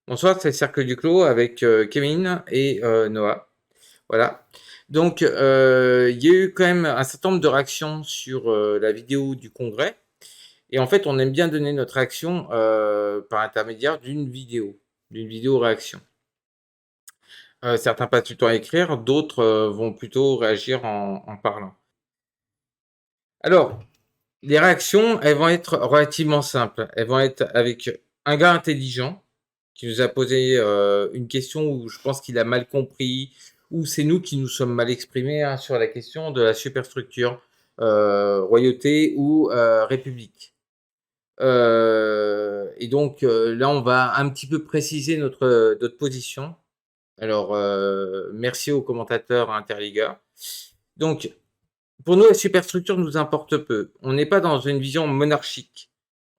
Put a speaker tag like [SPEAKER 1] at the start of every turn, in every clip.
[SPEAKER 1] Bonsoir, c'est le Cercle du Clos avec Kevin et Noah. Voilà. Donc, il y a eu quand même un certain nombre de réactions sur la vidéo du congrès. Et en fait, on aime bien donner notre réaction par intermédiaire d'une vidéo réaction. Certains passent du temps à écrire, d'autres vont plutôt réagir en parlant. Alors, les réactions, elles vont être relativement simples. Elles vont être avec un gars intelligent qui nous a posé une question où je pense qu'il a mal compris, ou c'est nous qui nous sommes mal exprimés hein, sur la question de la superstructure, royauté ou république. Et donc là, on va un petit peu préciser notre position. Alors, merci aux commentateurs Interliga. Donc, pour nous, la superstructure nous importe peu. On n'est pas dans une vision monarchique.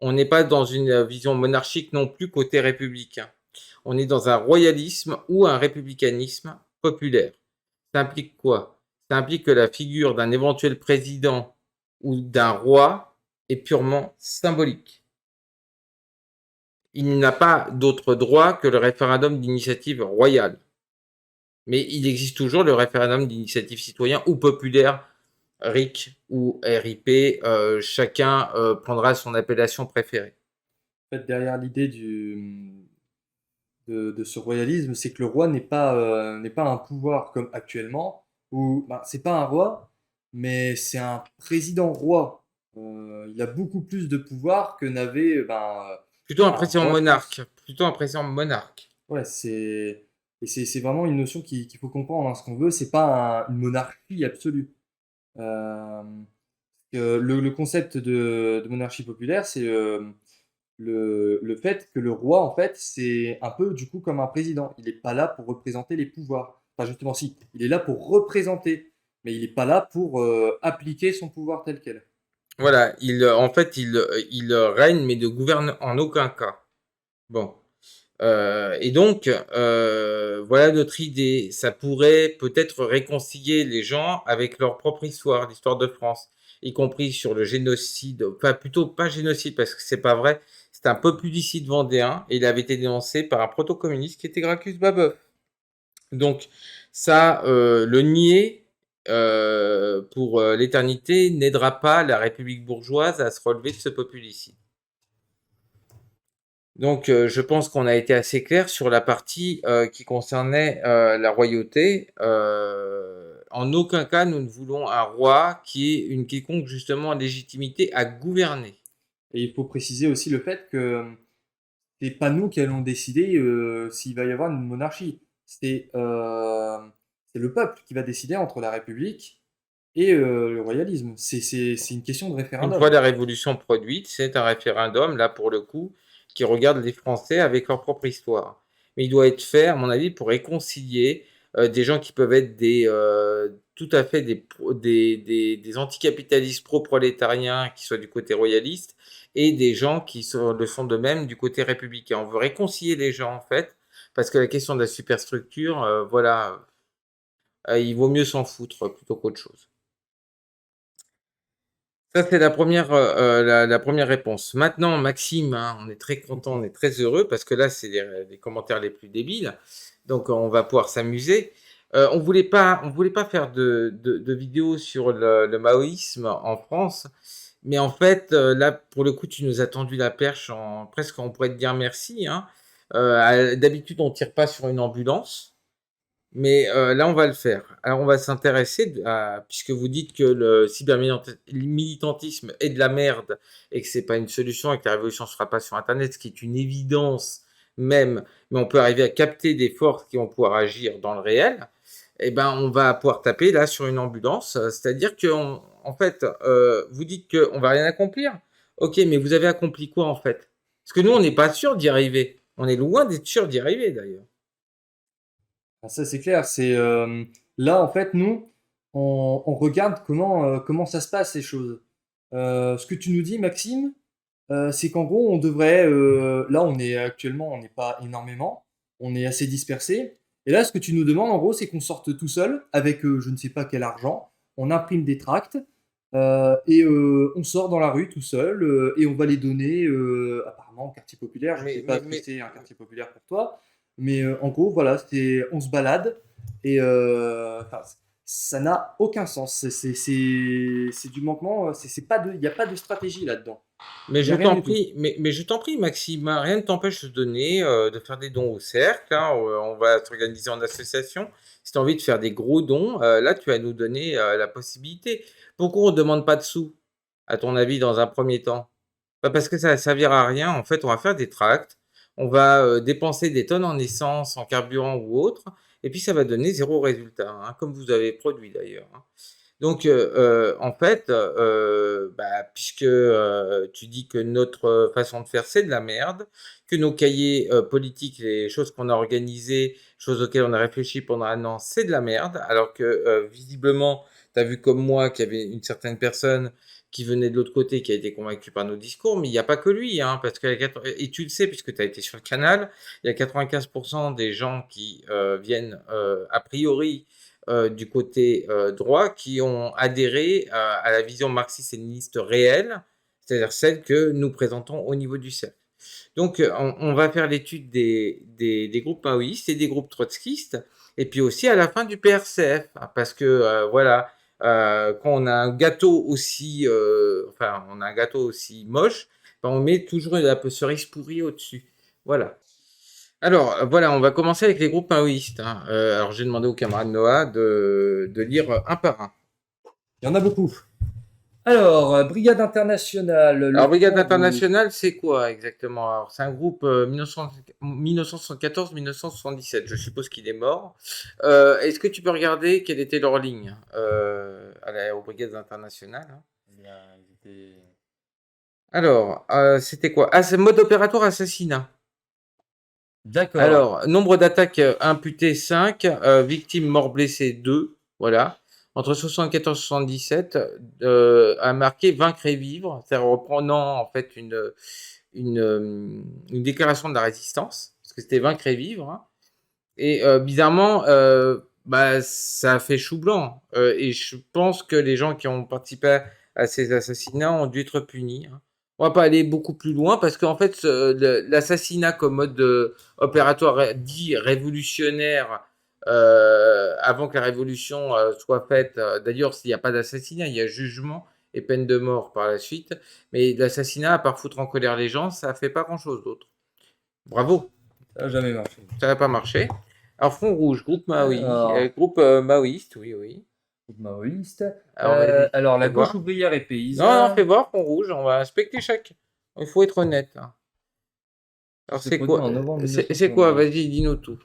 [SPEAKER 1] On n'est pas dans une vision monarchique non plus côté républicain. On est dans un royalisme ou un républicanisme populaire. Ça implique quoi? Ça implique que la figure d'un éventuel président ou d'un roi est purement symbolique. Il n'a pas d'autre droit que le référendum d'initiative royale. Mais il existe toujours le référendum d'initiative citoyen ou populaire RIC ou RIP, chacun prendra son appellation préférée.
[SPEAKER 2] En fait, derrière l'idée de ce royalisme, c'est que le roi n'est pas un pouvoir comme actuellement, où c'est pas un roi, mais c'est un président roi. Il a beaucoup plus de pouvoir que n'avait
[SPEAKER 1] Plutôt un
[SPEAKER 2] un
[SPEAKER 1] président
[SPEAKER 2] roi de
[SPEAKER 1] monarque.
[SPEAKER 2] France.
[SPEAKER 1] Plutôt un président monarque.
[SPEAKER 2] Ouais, c'est vraiment une notion qu'il faut comprendre. Hein. Ce qu'on veut, c'est pas une monarchie absolue. Euh, le concept de monarchie populaire, c'est le fait que le roi, en fait, c'est un peu du coup comme un président. Il n'est pas là pour représenter les pouvoirs. Enfin, justement, si, il est là pour représenter, mais il n'est pas là pour appliquer son pouvoir tel quel.
[SPEAKER 1] Voilà, en fait, il règne mais ne gouverne en aucun cas. Bon. Et donc, voilà notre idée. Ça pourrait peut-être réconcilier les gens avec leur propre histoire, l'histoire de France, y compris sur le génocide, enfin plutôt pas génocide parce que c'est pas vrai, c'est un populicide vendéen et il avait été dénoncé par un proto-communiste qui était Gracchus Babeuf. Donc ça, le nier pour l'éternité n'aidera pas la République bourgeoise à se relever de ce populisme. Donc, je pense qu'on a été assez clair sur la partie qui concernait la royauté. En aucun cas, nous ne voulons un roi qui ait une quelconque justement légitimité à gouverner.
[SPEAKER 2] Et il faut préciser aussi le fait que c'est pas nous qui allons décider s'il va y avoir une monarchie. C'est le peuple qui va décider entre la République et le royalisme. C'est une question de
[SPEAKER 1] Une fois
[SPEAKER 2] référendum.
[SPEAKER 1] la révolution produite, c'est un référendum, là pour le coup, qui regarde les Français avec leur propre histoire. Mais il doit être fait, à mon avis, pour réconcilier des gens qui peuvent être tout à fait des anticapitalistes pro-prolétariens qui soient du côté royaliste et des gens qui le sont de même du côté républicain. On veut réconcilier les gens, en fait, parce que la question de la superstructure, voilà, il vaut mieux s'en foutre plutôt qu'autre chose. Ça, c'est la première réponse. Maintenant, Maxime, hein, on est très content, on est très heureux parce que là, c'est les commentaires les plus débiles. Donc, on va pouvoir s'amuser. On voulait pas faire de vidéo sur le maoïsme en France, mais en fait, là, pour le coup, tu nous as tendu la perche en presque, on pourrait te dire merci. Hein. D'habitude, on tire pas sur une ambulance. Mais là, on va le faire. Alors, on va s'intéresser, puisque vous dites que le cybermilitantisme est de la merde et que c'est pas une solution et que la révolution ne se fera pas sur Internet, ce qui est une évidence même, mais on peut arriver à capter des forces qui vont pouvoir agir dans le réel. Eh ben, on va pouvoir taper là sur une ambulance. C'est-à-dire que, en fait, vous dites qu'on va rien accomplir. Ok, mais vous avez accompli quoi en fait? Parce que nous, on n'est pas sûr d'y arriver. On est loin d'être sûr d'y arriver d'ailleurs.
[SPEAKER 2] Ah, ça, c'est clair. Là, en fait, nous, on regarde comment ça se passe, les choses. Ce que tu nous dis, Maxime, c'est qu'en gros, on devrait. Là, on n'est pas énormément. On est assez dispersé. Et là, ce que tu nous demandes, en gros, c'est qu'on sorte tout seul avec je ne sais pas quel argent. On imprime des tracts et on sort dans la rue tout seul et on va les donner apparemment apparemment quartier populaire. Je ne sais
[SPEAKER 1] Mais,
[SPEAKER 2] pas
[SPEAKER 1] mais,
[SPEAKER 2] ce que
[SPEAKER 1] mais,
[SPEAKER 2] c'est un quartier populaire pour toi, mais en gros, voilà, on se balade et enfin, ça n'a aucun sens. C'est du manquement. C'est pas il n'y a pas de stratégie là-dedans.
[SPEAKER 1] mais
[SPEAKER 2] Il n'y a
[SPEAKER 1] je
[SPEAKER 2] rien
[SPEAKER 1] t'en
[SPEAKER 2] du tout.
[SPEAKER 1] prie, mais je t'en prie, Maxime, hein, rien ne t'empêche de donner, de faire des dons au cercle, hein, on va s'organiser en association. Si tu as envie de faire des gros dons, là, tu vas nous donner la possibilité. Pourquoi on ne demande pas de sous, à ton avis, dans un premier temps? Pas parce que ça ne servira à rien. En fait, on va faire des tracts, on va dépenser des tonnes en essence, en carburant ou autre, et puis ça va donner zéro résultat, hein, comme vous avez produit d'ailleurs, hein. Donc, en fait, bah, puisque tu dis que notre façon de faire, c'est de la merde, que nos cahiers politiques, les choses qu'on a organisées, choses auxquelles on a réfléchi pendant un an, c'est de la merde, alors que visiblement, tu as vu comme moi qu'il y avait une certaine personne qui venait de l'autre côté, qui a été convaincue par nos discours, mais il n'y a pas que lui, hein, parce que, et tu le sais, puisque tu as été sur le canal, il y a 95% des gens qui viennent a priori du côté droit qui ont adhéré à la vision marxiste-léniniste réelle, c'est-à-dire celle que nous présentons au niveau du cercle. Donc, on va faire l'étude des groupes maoïstes et des groupes trotskistes, et puis aussi à la fin du PRCF, hein, parce que voilà, quand on a un gâteau aussi, enfin, on a un gâteau aussi moche, ben, on met toujours la cerise pourrie au-dessus. Voilà. Alors, voilà, on va commencer avec les groupes maoïstes, hein. Alors, j'ai demandé au camarade Noah de lire un par un.
[SPEAKER 2] Il y en a beaucoup. Alors, Brigade internationale, le
[SPEAKER 1] Alors, Brigade
[SPEAKER 2] Front Rouge.
[SPEAKER 1] internationale, c'est quoi exactement? Alors, c'est un groupe 1974-1977. Je suppose qu'il est mort. Est-ce que tu peux regarder quelle était leur ligne aux Brigades internationales, hein?
[SPEAKER 2] Eh bien, ils étaient.
[SPEAKER 1] Alors, c'était quoi? Ah, c'est mode opératoire assassinat.
[SPEAKER 2] D'accord.
[SPEAKER 1] Alors, nombre d'attaques imputées 5, victimes morts blessés 2, voilà. Entre 74 et 77, a marqué vaincre et vivre, c'est-à-dire reprenant en fait une déclaration de la résistance, parce que c'était vaincre et vivre, hein. Et bizarrement, bah, ça a fait chou blanc. Et je pense que les gens qui ont participé à ces assassinats ont dû être punis, hein. On va pas aller beaucoup plus loin parce qu'en fait, l'assassinat comme mode opératoire dit révolutionnaire avant que la révolution soit faite. D'ailleurs, s'il n'y a pas d'assassinat, il y a jugement et peine de mort par la suite. Mais l'assassinat, à part foutre en colère les gens, ça fait pas grand-chose d'autre. Bravo,
[SPEAKER 2] Ça n'a jamais marché.
[SPEAKER 1] ça n'a pas marché. Alors, Front Rouge,
[SPEAKER 2] Alors,
[SPEAKER 1] groupe maoïste, oui, oui.
[SPEAKER 2] groupe maoïste.
[SPEAKER 1] Alors, vas-y,
[SPEAKER 2] Alors,
[SPEAKER 1] fais
[SPEAKER 2] la gauche
[SPEAKER 1] voir.
[SPEAKER 2] ouvrière et
[SPEAKER 1] Non, non, fais
[SPEAKER 2] paysanne,
[SPEAKER 1] voir, Front Rouge, on va inspecter chaque. Il faut être honnête, hein.
[SPEAKER 2] qui
[SPEAKER 1] Alors,
[SPEAKER 2] se
[SPEAKER 1] c'est
[SPEAKER 2] produit
[SPEAKER 1] quoi?
[SPEAKER 2] en novembre
[SPEAKER 1] C'est quoi?
[SPEAKER 2] 1962.
[SPEAKER 1] Vas-y, dis-nous tout.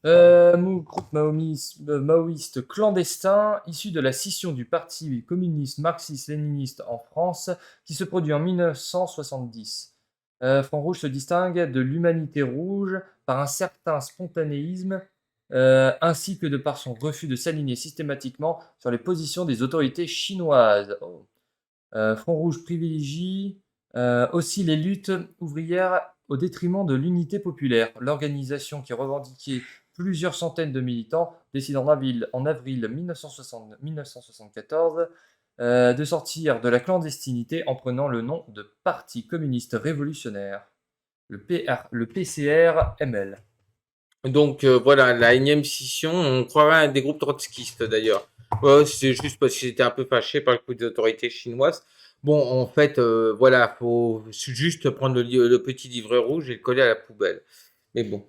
[SPEAKER 2] Groupe maoïste clandestin, issu de la scission du Parti communiste marxiste-léniniste en France, qui se produit en 1970. Front Rouge se distingue de l'Humanité rouge par un certain spontanéisme, ainsi que de par son refus de s'aligner systématiquement sur les positions des autorités chinoises. Oh. Front Rouge privilégie aussi les luttes ouvrières au détriment de l'unité populaire. L'organisation qui revendiquait plusieurs centaines de militants décide en avril 1974 de sortir de la clandestinité en prenant le nom de Parti communiste révolutionnaire, le PCR-ML.
[SPEAKER 1] Donc, voilà, la énième scission, on croirait à des groupes trotskistes d'ailleurs. Ouais, c'est juste parce que j'étais un peu fâché par le coup des autorités chinoises. Bon, en fait, voilà, faut juste prendre le petit livret rouge et le coller à la poubelle. Mais bon.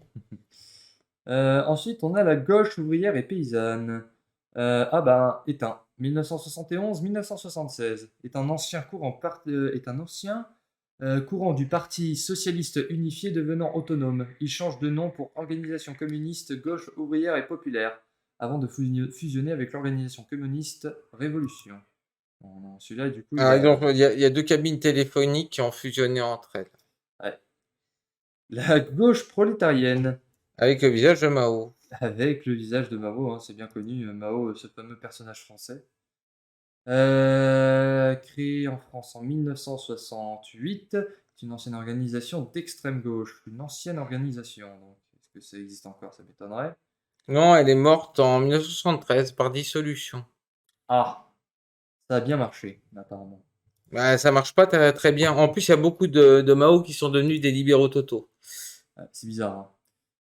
[SPEAKER 2] Ensuite, on a la gauche ouvrière et paysanne. Éteint. 1971-1976 est un ancien courant du Parti socialiste unifié devenant autonome. Il change de nom pour Organisation communiste gauche ouvrière et populaire, avant de fusionner avec l'Organisation communiste Révolution. Bon, celui-là, du coup,
[SPEAKER 1] Alors, exemple, il y a deux cabines téléphoniques qui ont fusionné entre elles,
[SPEAKER 2] ouais. La gauche prolétarienne,
[SPEAKER 1] avec le visage de Mao.
[SPEAKER 2] avec le visage de Mao, hein, c'est bien connu, Mao, ce fameux personnage français. Créée en France en 1968, c'est une ancienne organisation d'extrême gauche. Une ancienne organisation, donc est-ce que ça existe encore? Ça m'étonnerait.
[SPEAKER 1] Non, elle est morte en 1973 par dissolution.
[SPEAKER 2] Ah, ça a bien marché, apparemment.
[SPEAKER 1] Bah, ça marche pas très bien. En plus, il y a beaucoup de Mao qui sont devenus des libéraux totaux.
[SPEAKER 2] Ouais, c'est bizarre,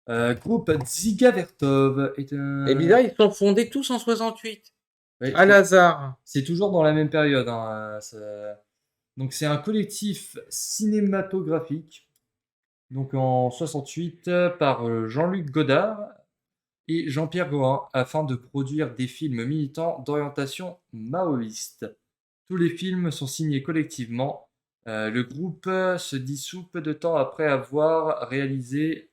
[SPEAKER 2] hein. Groupe Dziga Vertov est
[SPEAKER 1] Et
[SPEAKER 2] un...
[SPEAKER 1] bizarre, ils sont fondés tous en 68.
[SPEAKER 2] Ouais,
[SPEAKER 1] À hasard.
[SPEAKER 2] c'est toujours dans la même période, hein, donc c'est un collectif cinématographique, donc en 68 par Jean-Luc Godard et Jean-Pierre Gorin afin de produire des films militants d'orientation maoïste. Tous les films sont signés collectivement. Le groupe se dissout peu de temps après avoir réalisé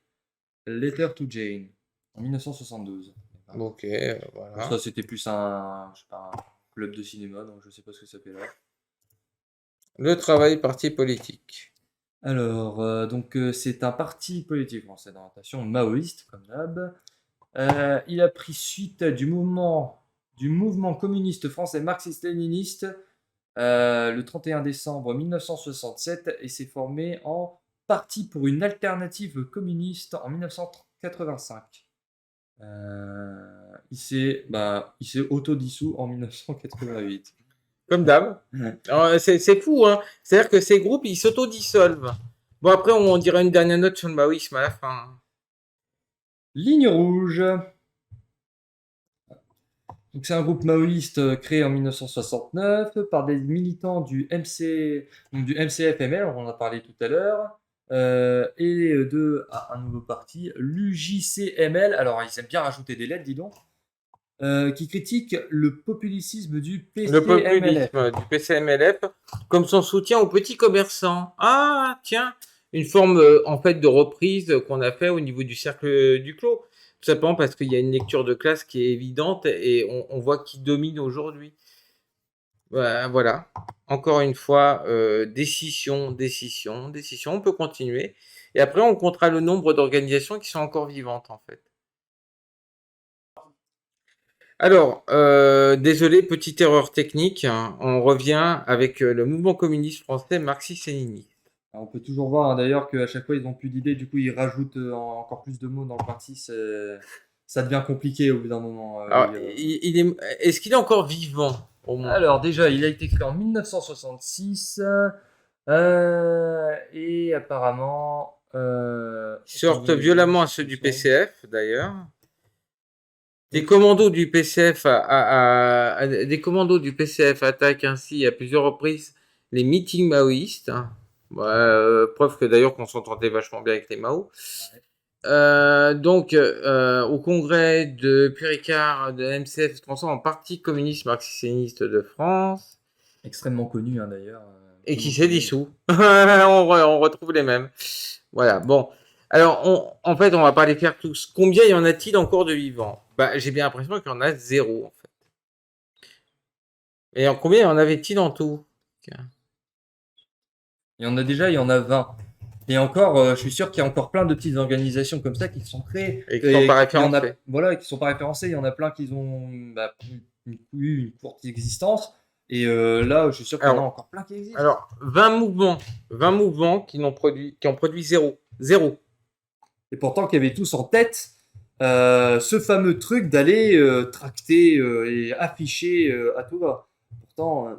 [SPEAKER 2] Letter to Jane en 1972.
[SPEAKER 1] Ok,
[SPEAKER 2] Bon,
[SPEAKER 1] voilà.
[SPEAKER 2] ça, c'était plus un, je sais pas, un club de cinéma, donc je sais pas ce que ça fait là.
[SPEAKER 1] Le travail parti politique.
[SPEAKER 2] Alors, c'est un parti politique français d'orientation maoïste, comme d'hab. Il a pris suite du mouvement communiste français marxiste-léniniste le 31 décembre 1967 et s'est formé en Parti pour une alternative communiste en 1985. Il s'est autodissous en 1988.
[SPEAKER 1] Comme d'hab. C'est fou, hein. C'est-à-dire que ces groupes, ils s'autodissolvent. Bon, après, on dirait une dernière note sur le maoïsme à la fin.
[SPEAKER 2] Ligne rouge. Donc c'est un groupe maoïste créé en 1969 par des militants du du MCF-ML, on en a parlé tout à l'heure, et un nouveau parti, l'UJCML. Alors ils aiment bien rajouter des lettres, dis donc, qui critique le populisme du
[SPEAKER 1] Le
[SPEAKER 2] PCMLF.
[SPEAKER 1] populisme du PCMLF, comme son soutien aux petits commerçants. Ah, tiens, une forme en fait de reprise qu'on a fait au niveau du cercle du clos. Tout simplement parce qu'il y a une lecture de classe qui est évidente et on voit qui domine aujourd'hui. Voilà. Encore une fois, décision, décision, décision. On peut continuer. Et après, on comptera le nombre d'organisations qui sont encore vivantes, en fait. Alors, désolé, petite erreur technique, hein. On revient avec le mouvement communiste français marxiste-léniniste.
[SPEAKER 2] Alors, on peut toujours voir, hein, d'ailleurs, qu'à chaque fois ils n'ont plus d'idées, du coup ils rajoutent encore plus de mots dans le parti, ça devient compliqué au bout d'un moment.
[SPEAKER 1] Alors, est-ce qu'il est encore vivant, au moins?
[SPEAKER 2] Alors déjà, il a été créé en 1966 et apparemment,
[SPEAKER 1] Ils se
[SPEAKER 2] au
[SPEAKER 1] heurtent
[SPEAKER 2] niveau des
[SPEAKER 1] violemment à ceux du
[SPEAKER 2] institutions.
[SPEAKER 1] PCF, d'ailleurs. Des
[SPEAKER 2] Donc,
[SPEAKER 1] commandos du PCF, des commandos du PCF attaquent ainsi à plusieurs reprises les meetings maoïstes, hein. Preuve que d'ailleurs qu'on s'entendait vachement bien avec les Mao.
[SPEAKER 2] ouais,
[SPEAKER 1] Donc, au congrès de Puricard de MCF se transforme en Parti communiste marxiste-léniniste de France
[SPEAKER 2] extrêmement connu, hein, d'ailleurs,
[SPEAKER 1] et
[SPEAKER 2] comme
[SPEAKER 1] qui
[SPEAKER 2] vous
[SPEAKER 1] s'est
[SPEAKER 2] pouvez.
[SPEAKER 1] dissous. On retrouve les mêmes. Voilà, bon. Alors, en fait, on va pas les faire tous. Combien y en a-t-il encore de vivants? Bah, j'ai bien l'impression qu'il y en a zéro, en fait. Et en combien y en avait-il en tout?
[SPEAKER 2] Il y en a 20. Et encore, je suis sûr qu'il y a encore plein de petites organisations comme ça qui sont créées
[SPEAKER 1] Et qui ne sont
[SPEAKER 2] et
[SPEAKER 1] pas
[SPEAKER 2] il y en a,
[SPEAKER 1] référencés.
[SPEAKER 2] voilà, qui sont pas référencées. Il y en a plein qui ont eu une courte existence. Et là, je suis sûr qu'il y en a
[SPEAKER 1] Alors,
[SPEAKER 2] encore plein qui existent.
[SPEAKER 1] alors 20 mouvements qui ont produit zéro. Zéro.
[SPEAKER 2] Et pourtant, qui avaient tous en tête ce fameux truc d'aller tracter et afficher à tout va. Pourtant,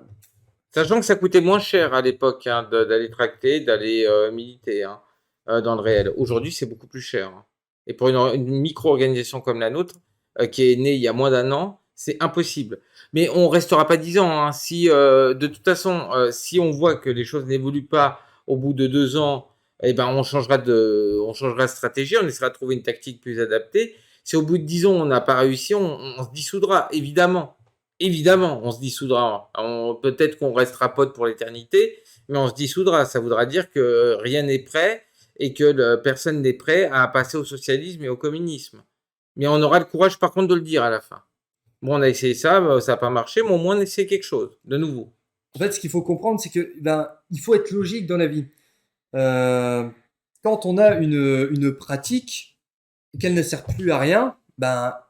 [SPEAKER 1] Sachant que ça coûtait moins cher à l'époque, hein, d'aller tracter, d'aller militer, hein, dans le réel. Aujourd'hui, c'est beaucoup plus cher, hein. Et pour une micro-organisation comme la nôtre, qui est née il y a moins d'un an, c'est impossible. Mais on restera pas 10 ans, hein. Si, de toute façon, si on voit que les choses n'évoluent pas au bout de 2 ans, eh ben, on changera de stratégie, on essaiera de trouver une tactique plus adaptée. Si au bout de 10 ans, on n'a pas réussi, on se dissoudra, évidemment. Évidemment, on se dissoudra. Peut-être qu'on restera potes pour l'éternité, mais on se dissoudra. Ça voudra dire que rien n'est prêt et que personne n'est prêt à passer au socialisme et au communisme. Mais on aura le courage, par contre, de le dire à la fin. Bon, on a essayé ça, ça n'a pas marché, mais au moins on a essayé quelque chose de nouveau.
[SPEAKER 2] en fait, ce qu'il faut comprendre, c'est que il faut être logique dans la vie. Euh, Quand on a une pratique et qu'elle ne sert plus à rien,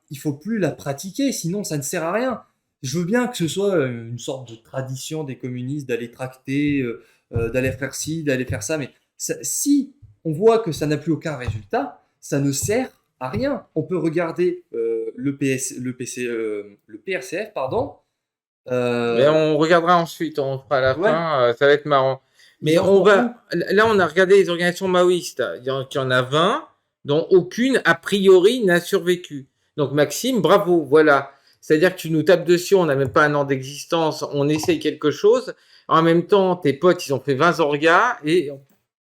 [SPEAKER 2] il faut plus la pratiquer, sinon ça ne sert à rien. Je veux bien que ce soit une sorte de tradition des communistes d'aller tracter, d'aller faire ci, d'aller faire ça, mais si on voit que ça n'a plus aucun résultat, ça ne sert à rien. On peut regarder le PRCF, pardon.
[SPEAKER 1] Mais
[SPEAKER 2] Euh,
[SPEAKER 1] on regardera ensuite, on fera à la
[SPEAKER 2] ouais,
[SPEAKER 1] fin, ça va être marrant. Mais
[SPEAKER 2] ils en
[SPEAKER 1] on
[SPEAKER 2] font
[SPEAKER 1] va,
[SPEAKER 2] où?
[SPEAKER 1] là, on a regardé les organisations maoïstes. Il y en a 20, dont aucune, a priori, n'a survécu. Donc, Maxime, bravo, voilà. C'est-à-dire que tu nous tapes dessus, on n'a même pas un an d'existence, on essaye quelque chose. En même temps, tes potes, ils ont fait 20 orgas et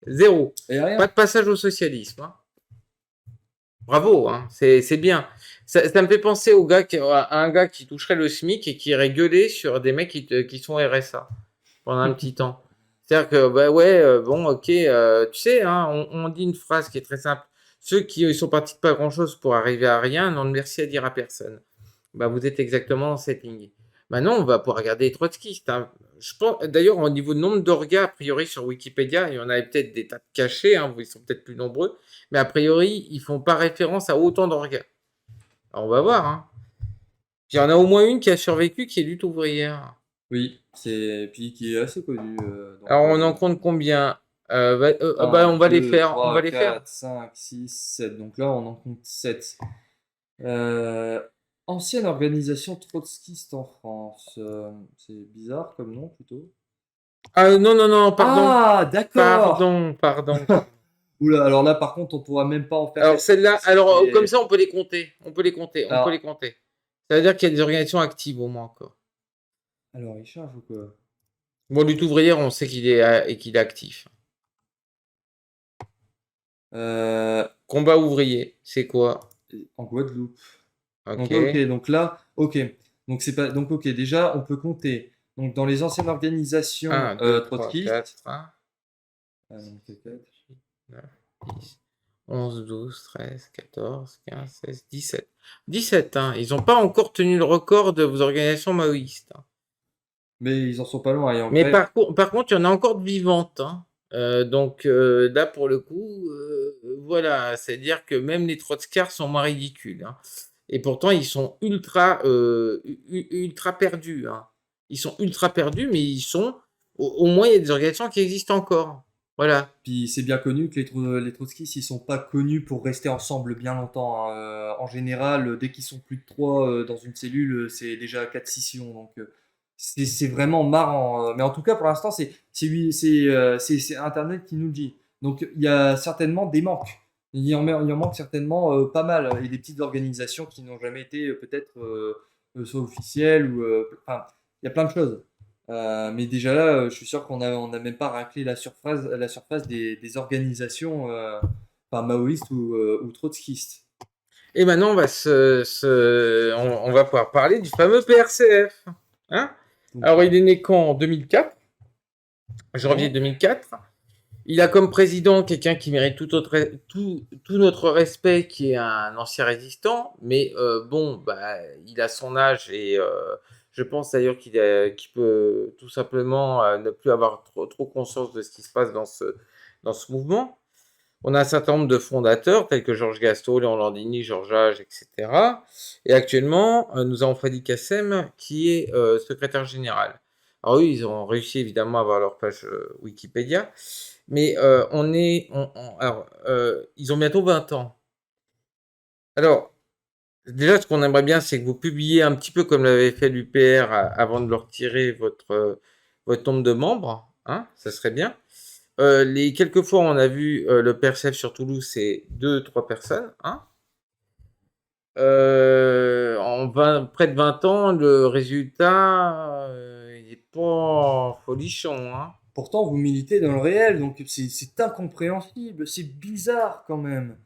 [SPEAKER 1] zéro.
[SPEAKER 2] Et
[SPEAKER 1] Pas
[SPEAKER 2] rien.
[SPEAKER 1] de passage au socialisme, hein. Bravo, hein, c'est bien. Ça me fait penser à un gars qui toucherait le SMIC et qui irait gueuler sur des mecs qui sont RSA pendant un petit temps. C'est-à-dire que, bah ouais, bon, ok, tu sais, hein, on dit une phrase qui est très simple. Ceux qui sont partis de pas grand-chose pour arriver à rien n'ont de merci à dire à personne. Bah, vous êtes exactement dans cette ligne. Maintenant, on va pouvoir regarder les trotskistes, hein. Je pense, d'ailleurs, au niveau de nombre d'orgas, a priori, sur Wikipédia, il y en avait peut-être des tas de cachés, hein, ils sont peut-être plus nombreux, mais a priori, ils font pas référence à autant d'orgas. Alors, on va voir, hein. Il y en a au moins une qui a survécu, qui est lutte ouvrière.
[SPEAKER 2] Oui, c'est puis qui est assez connu.
[SPEAKER 1] Alors, on en compte combien? Bah,
[SPEAKER 2] 1,
[SPEAKER 1] on va les
[SPEAKER 2] 2,
[SPEAKER 1] faire, on va
[SPEAKER 2] 3,
[SPEAKER 1] les faire.
[SPEAKER 2] 4, 5, 6, 7. Donc là, on en compte 7. Euh, Ancienne organisation trotskiste en France. C'est bizarre comme nom plutôt.
[SPEAKER 1] Ah, non, non, non, pardon,
[SPEAKER 2] Ah, d'accord.
[SPEAKER 1] pardon, pardon, pardon.
[SPEAKER 2] Oula, alors là, par contre, on pourra même pas en faire
[SPEAKER 1] Alors,
[SPEAKER 2] calculer.
[SPEAKER 1] celle-là, alors, comme ça, on peut les compter, on peut les compter, on peut les
[SPEAKER 2] Alors,
[SPEAKER 1] compter. Ça veut dire qu'il y a des organisations actives au moins encore.
[SPEAKER 2] alors, il charge ou quoi?
[SPEAKER 1] Bon, lutte ouvrière, on sait qu'il est actif.
[SPEAKER 2] Euh,
[SPEAKER 1] Combat ouvrier, c'est quoi?
[SPEAKER 2] En Guadeloupe.
[SPEAKER 1] Ok.
[SPEAKER 2] Donc, ok, donc là, ok. Donc, c'est pas, donc, ok, déjà, on peut compter. Donc, dans les anciennes organisations
[SPEAKER 1] 1, 2, 3, 4,
[SPEAKER 2] trotskistes.
[SPEAKER 1] 1,
[SPEAKER 2] Donc, c'est quatre.
[SPEAKER 1] 9, 10, 11, 12, 13, 14, 15, 16, 17. 17, hein. Ils n'ont pas encore tenu le record de vos organisations maoïstes, hein.
[SPEAKER 2] Mais ils en sont pas loin et en
[SPEAKER 1] Mais
[SPEAKER 2] grève.
[SPEAKER 1] par contre, il y en a encore de vivantes, hein. Donc là, pour le coup, voilà, c'est-à-dire que même les trotskars sont moins ridicules, hein. Et pourtant, ils sont ultra perdus, hein. Ils sont ultra perdus, mais au moins, il y a des organisations qui existent encore. Voilà.
[SPEAKER 2] Puis c'est bien connu que les trotskistes, ils sont pas connus pour rester ensemble bien longtemps, hein. En général, dès qu'ils sont plus de trois dans une cellule, c'est déjà quatre scissions. Donc c'est vraiment marrant. Mais en tout cas, pour l'instant, c'est Internet qui nous le dit. Donc il y a certainement des manques. Il en manque certainement pas mal. Et des petites organisations qui n'ont jamais été peut-être soit officielles ou enfin, il y a plein de choses. Mais déjà là, je suis sûr on a même pas raclé la surface des organisations enfin, maoïstes ou trotskistes.
[SPEAKER 1] Et maintenant, on va pouvoir parler du fameux PRCF, hein.
[SPEAKER 2] Donc,
[SPEAKER 1] Alors, il est né quand? En 2004, janvier
[SPEAKER 2] ouais.
[SPEAKER 1] 2004. Il a comme président quelqu'un qui mérite tout notre respect, qui est un ancien résistant, mais bon, bah, il a son âge et je pense d'ailleurs qu'il peut tout simplement ne plus avoir trop conscience de ce qui se passe dans ce mouvement. On a un certain nombre de fondateurs, tels que Georges Gasto, Léon Landini, Georges Age, etc. Et actuellement, nous avons Fadi Kassem, qui est secrétaire général. Alors oui, ils ont réussi évidemment à avoir leur page Wikipédia, mais ils ont bientôt 20 ans. Alors, déjà, ce qu'on aimerait bien, c'est que vous publiez un petit peu comme l'avait fait l'UPR avant de leur tirer votre nombre de membres, hein, ça serait bien. Les quelques fois où on a vu le PRCF sur Toulouse, c'est 2, 3 personnes, hein. Près de 20 ans, le résultat, il n'est pas folichon, hein.
[SPEAKER 2] Pourtant, vous militez dans le réel, donc c'est incompréhensible, c'est bizarre quand même.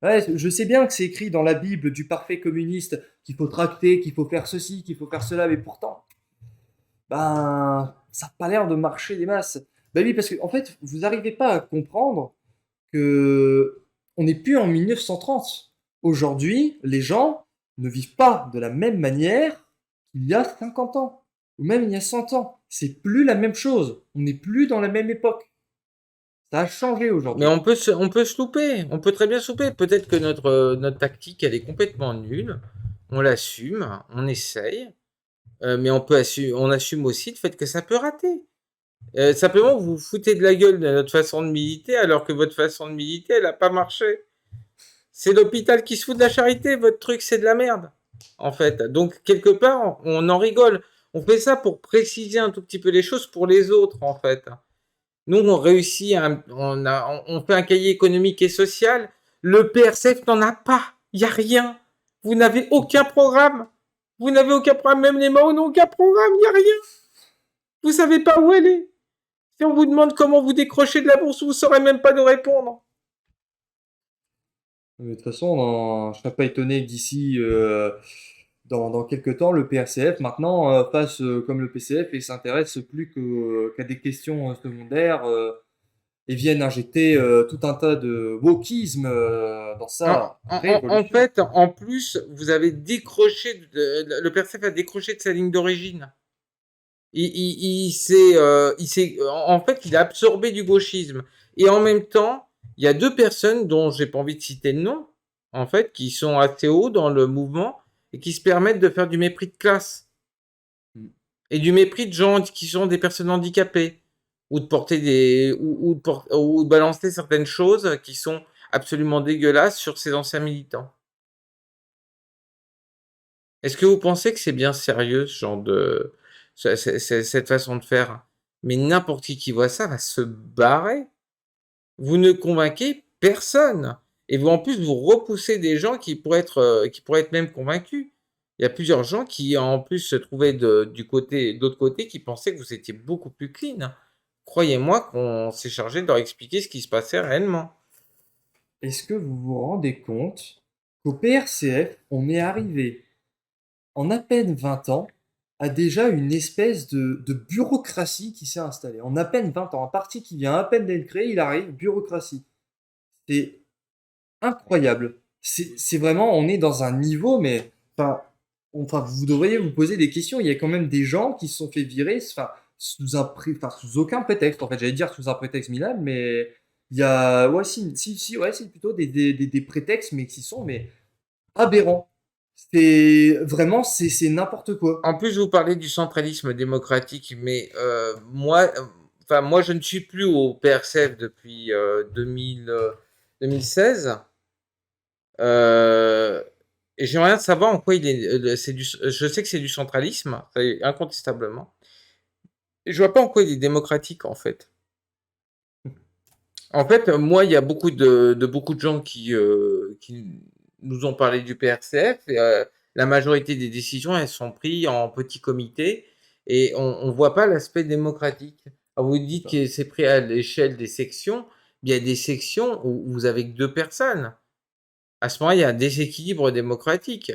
[SPEAKER 2] Ouais, je sais bien que c'est écrit dans la Bible du parfait communiste qu'il faut tracter, qu'il faut faire ceci, qu'il faut faire cela, mais pourtant, ben, ça n'a pas l'air de marcher des masses. Ben oui, parce que en fait, vous n'arrivez pas à comprendre que on n'est plus en 1930. Aujourd'hui, les gens ne vivent pas de la même manière qu'il y a 50 ans, ou même il y a 100 ans. C'est plus la même chose. On n'est plus dans la même époque. Ça a changé
[SPEAKER 1] Mais
[SPEAKER 2] aujourd'hui.
[SPEAKER 1] on peut se louper, on peut très bien se louper. Peut-être que notre tactique, elle est complètement nulle. On l'assume, on essaye, mais on assume aussi le fait que ça peut rater. Simplement, vous vous foutez de la gueule de notre façon de militer, alors que votre façon de militer, elle n'a pas marché. C'est l'hôpital qui se fout de la charité, votre truc, c'est de la merde, en fait. Donc, quelque part, on en rigole. On fait ça pour préciser un tout petit peu les choses pour les autres, en fait. Nous, on réussit, on fait un cahier économique et social. Le PRCF n'en a pas. Il n'y a rien. Vous n'avez aucun programme. Vous n'avez aucun programme. Même les Mao n'ont aucun programme. Il n'y a rien. Vous savez pas où elle est. Si on vous demande comment vous décrochez de la bourse, vous ne saurez même pas nous répondre.
[SPEAKER 2] De toute façon, je ne serais pas étonné que d'ici dans quelques temps, le PRCF maintenant fasse comme le PCF et s'intéresse plus qu'à des questions secondaires et vienne injecter tout un tas de wokisme dans sa
[SPEAKER 1] En
[SPEAKER 2] révolution.
[SPEAKER 1] fait, en plus, vous avez décroché, le PRCF a décroché de sa ligne d'origine. En fait, il a absorbé du gauchisme. Et en même temps, il y a deux personnes dont j'ai pas envie de citer le nom, en fait, qui sont assez hauts dans le mouvement et qui se permettent de faire du mépris de classe et du mépris de gens qui sont des personnes handicapées ou de porter ou de balancer certaines choses qui sont absolument dégueulasses sur ces anciens militants. Est-ce que vous pensez que c'est bien sérieux, ce genre de cette façon de faire? Mais n'importe qui voit ça va se barrer. Vous ne convainquez personne. Et vous, en plus, vous repoussez des gens qui pourraient être même convaincus. Il y a plusieurs gens qui, en plus, se trouvaient d'autre côté, qui pensaient que vous étiez beaucoup plus clean. Croyez-moi qu'on s'est chargé de leur expliquer ce qui se passait réellement.
[SPEAKER 2] Est-ce que vous vous rendez compte qu'au PRCF, on est arrivé en à peine 20 ans à déjà une espèce de bureaucratie qui s'est installée. En à peine 20 ans, un parti qui vient à peine d'être créé, il arrive, bureaucratie. C'est incroyable. C'est vraiment, on est dans un niveau, mais vous devriez vous poser des questions. Il y a quand même des gens qui se sont fait virer, sous aucun prétexte. En fait, j'allais dire sous un prétexte minable, mais il y a, ouais, ouais, c'est plutôt des prétextes, mais qui sont, mais aberrants. C'est vraiment, c'est n'importe quoi.
[SPEAKER 1] En plus, vous parlez du centralisme démocratique, mais moi, je ne suis plus au PRCF depuis 2016. Et j'aimerais savoir en quoi il est. Je sais que c'est du centralisme, incontestablement. Et je vois pas en quoi il est démocratique, en fait. En fait, moi, il y a beaucoup de gens qui nous ont parlé du PRCF. Et, la majorité des décisions, elles sont prises en petits comités et on ne voit pas l'aspect démocratique. Alors, vous dites que c'est pris à l'échelle des sections. Il y a des sections où vous avez que deux personnes. À ce moment-là, il y a un déséquilibre démocratique.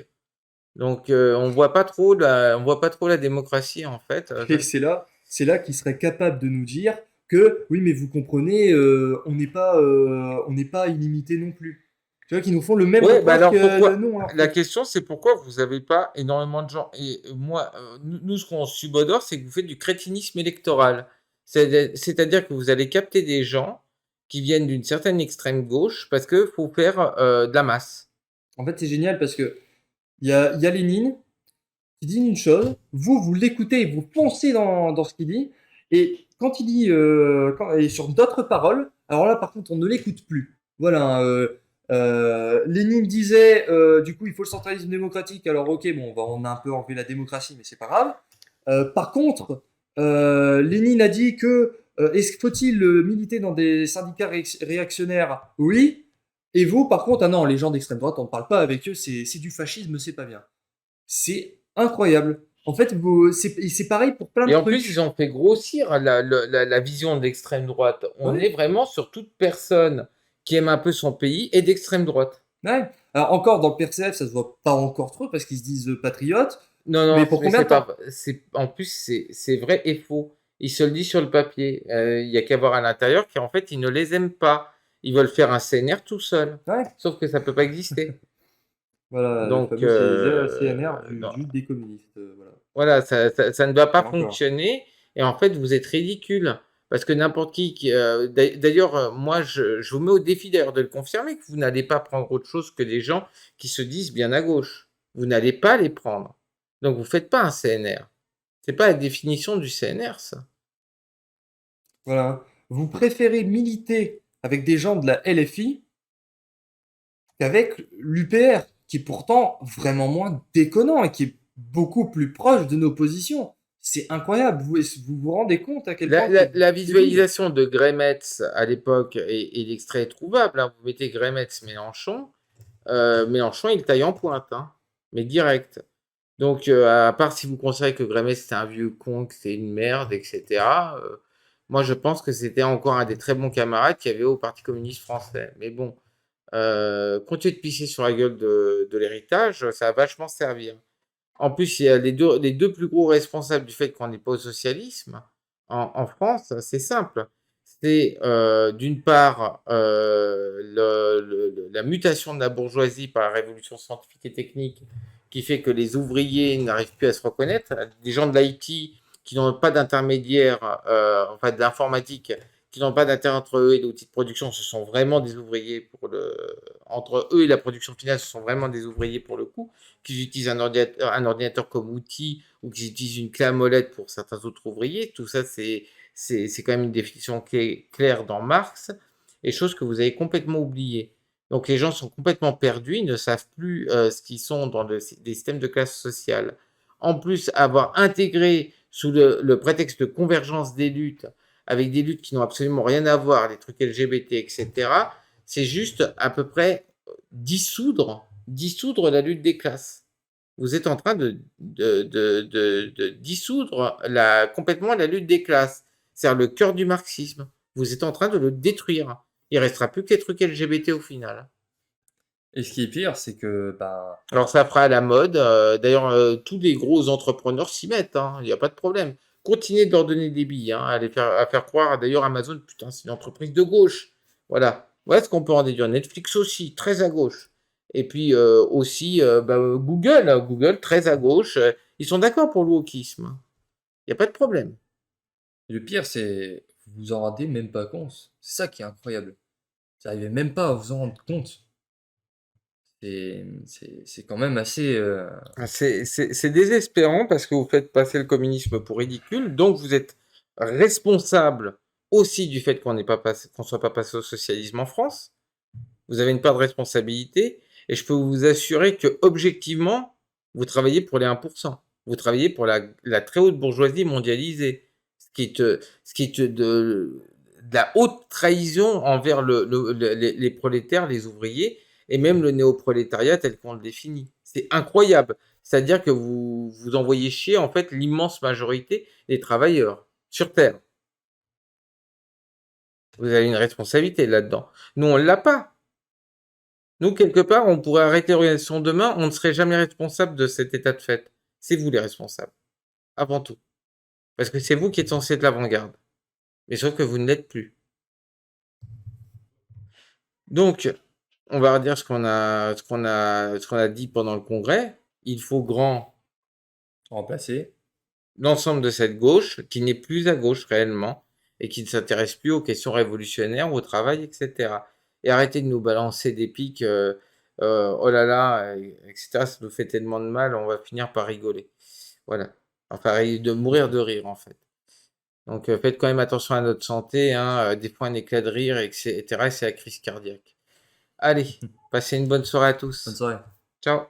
[SPEAKER 1] Donc, on voit pas trop la démocratie en fait.
[SPEAKER 2] Et c'est là qu'il serait capable de nous dire que oui, mais vous comprenez, on n'est pas illimité non plus. Tu vois, qu'ils nous font le même
[SPEAKER 1] Ouais, bah
[SPEAKER 2] reproche
[SPEAKER 1] alors
[SPEAKER 2] que le
[SPEAKER 1] pourquoi?
[SPEAKER 2] non. Alors
[SPEAKER 1] La question, c'est pourquoi vous n'avez pas énormément de gens. Et moi, nous, ce qu'on subodore, c'est que vous faites du crétinisme électoral. C'est-à-dire que vous allez capter des gens qui viennent d'une certaine extrême gauche parce que faut faire de la masse.
[SPEAKER 2] en fait, c'est génial parce que il y a Lénine qui dit une chose, vous l'écoutez, vous foncez dans ce qu'il dit, et quand il dit, et sur d'autres paroles, alors là, par contre, on ne l'écoute plus. Voilà. Lénine disait, du coup, il faut le centralisme démocratique. Alors, ok, bon, on a un peu enlevé la démocratie, mais c'est pas grave. Par contre, Lénine a dit que faut-il militer dans des syndicats réactionnaires? Oui. Et vous, par contre, ah non, les gens d'extrême droite, on ne parle pas avec eux, c'est du fascisme, c'est pas bien. C'est incroyable. En fait, c'est pareil pour plein de
[SPEAKER 1] Et en plus,
[SPEAKER 2] trucs.
[SPEAKER 1] ils ont fait grossir la vision d'extrême droite. On
[SPEAKER 2] Ouais,
[SPEAKER 1] est vraiment sur toute personne qui aime un peu son pays et d'extrême droite.
[SPEAKER 2] ouais. Alors encore, dans le PRCF, ça se voit pas encore trop parce qu'ils se disent patriotes.
[SPEAKER 1] Non,
[SPEAKER 2] Mais
[SPEAKER 1] non,
[SPEAKER 2] pour
[SPEAKER 1] mais
[SPEAKER 2] combien
[SPEAKER 1] c'est
[SPEAKER 2] de temps?
[SPEAKER 1] pas, c'est, en plus, c'est vrai et faux. Il se le dit sur le papier. Il y a qu'à voir à l'intérieur qu'en fait, ils ne les aiment pas. Ils veulent faire un CNR tout seul.
[SPEAKER 2] Ouais.
[SPEAKER 1] Sauf que ça peut pas exister.
[SPEAKER 2] Voilà, le
[SPEAKER 1] Donc,
[SPEAKER 2] fameux CNR
[SPEAKER 1] non.
[SPEAKER 2] des communistes. Voilà.
[SPEAKER 1] Voilà, ça ne doit pas
[SPEAKER 2] Et encore.
[SPEAKER 1] fonctionner. Et en fait, vous êtes ridicule. Parce que n'importe d'ailleurs, moi, je vous mets au défi d'ailleurs de le confirmer que vous n'allez pas prendre autre chose que des gens qui se disent bien à gauche. Vous n'allez pas les prendre. Donc, vous faites pas un CNR. C'est pas la définition du CNR, ça.
[SPEAKER 2] Voilà. Vous préférez militer avec des gens de la LFI qu'avec l'UPR, qui est pourtant vraiment moins déconnant et qui est beaucoup plus proche de nos positions. c'est incroyable. Vous vous rendez compte à quel
[SPEAKER 1] La,
[SPEAKER 2] point
[SPEAKER 1] la-
[SPEAKER 2] c'est
[SPEAKER 1] la
[SPEAKER 2] débile?
[SPEAKER 1] visualisation de Grémetz à l'époque, et l'extrait est trouvable, hein. Vous mettez Grémetz-Mélenchon, Mélenchon, il taille en pointe, hein, mais direct. Donc, à part si vous considérez que Grémetz, c'était un vieux con, que c'est une merde, etc., moi, je pense que c'était encore un des très bons camarades qu'il y avait au Parti communiste français. Mais bon, continuer de pisser sur la gueule de l'héritage, ça va vachement servir. En plus, il y a les deux plus gros responsables du fait qu'on n'est pas au socialisme en France, c'est simple. C'est d'une part la mutation de la bourgeoisie par la révolution scientifique et technique qui fait que les ouvriers n'arrivent plus à se reconnaître. Des gens de l'IT qui n'ont pas d'intermédiaire, enfin de l'informatique, qui n'ont pas d'intérêt entre eux et l'outil de production, ce sont vraiment des ouvriers entre eux et la production finale, ce sont vraiment des ouvriers pour le coup qu'ils utilisent un ordinateur comme outil ou qu'ils utilisent une clé à molette pour certains autres ouvriers. Tout ça, c'est quand même une définition qui est claire dans Marx, et chose que vous avez complètement oubliée. Donc les gens sont complètement perdus, ils ne savent plus ce qu'ils sont dans des systèmes de classe sociale. En plus, avoir intégré sous le prétexte de convergence des luttes, avec des luttes qui n'ont absolument rien à voir, les trucs LGBT, etc., c'est juste à peu près dissoudre la lutte des classes. Vous êtes en train de dissoudre complètement la lutte des classes. C'est-à-dire le cœur du marxisme. Vous êtes en train de le détruire. Il restera plus que les trucs LGBT au final.
[SPEAKER 2] Et ce qui est pire, c'est que, bah,
[SPEAKER 1] Alors ça fera à la mode. D'ailleurs, tous les gros entrepreneurs s'y mettent, hein. Il n'y a pas de problème. Continuez de leur donner des billes, hein, à faire croire. D'ailleurs, Amazon, putain, c'est une entreprise de gauche. Voilà. Voilà ce qu'on peut en déduire. Netflix aussi, très à gauche. Et puis aussi Google, très à gauche. Ils sont d'accord pour le wokisme. Il n'y a pas de problème.
[SPEAKER 2] le pire, c'est vous vous en rendez même pas compte. C'est ça qui est incroyable. Vous arrivez même pas à vous en rendre compte. C'est quand même assez,
[SPEAKER 1] C'est désespérant parce que vous faites passer le communisme pour ridicule, donc vous êtes responsable aussi du fait qu'on soit pas passé au socialisme en France. Vous avez une part de responsabilité, et je peux vous assurer que objectivement, vous travaillez pour les 1%. Vous travaillez pour la très haute bourgeoisie mondialisée, ce qui est de la haute trahison envers les prolétaires, les ouvriers, et même le néoprolétariat tel qu'on le définit. C'est incroyable. C'est-à-dire que vous envoyez chier en fait l'immense majorité des travailleurs sur Terre. Vous avez une responsabilité là-dedans. Nous, on ne l'a pas. Nous, quelque part, on pourrait arrêter l'organisation demain, on ne serait jamais responsable de cet état de fait. C'est vous les responsables, avant tout. Parce que c'est vous qui êtes censé être l'avant-garde. Mais sauf que vous ne l'êtes plus. Donc, on va redire ce qu'on a dit pendant le congrès. Il faut grand
[SPEAKER 2] remplacé.
[SPEAKER 1] l'ensemble de cette gauche qui n'est plus à gauche réellement et qui ne s'intéresse plus aux questions révolutionnaires, au travail, etc. Et arrêtez de nous balancer des pics, oh là là, etc. Ça nous fait tellement de mal, on va finir par rigoler. Voilà. Enfin, de mourir de rire en fait. Donc faites quand même attention à notre santé, hein, des fois un éclat de rire, etc. C'est la crise cardiaque. Allez, passez une bonne soirée à
[SPEAKER 2] Bonne
[SPEAKER 1] tous.
[SPEAKER 2] soirée.
[SPEAKER 1] Ciao.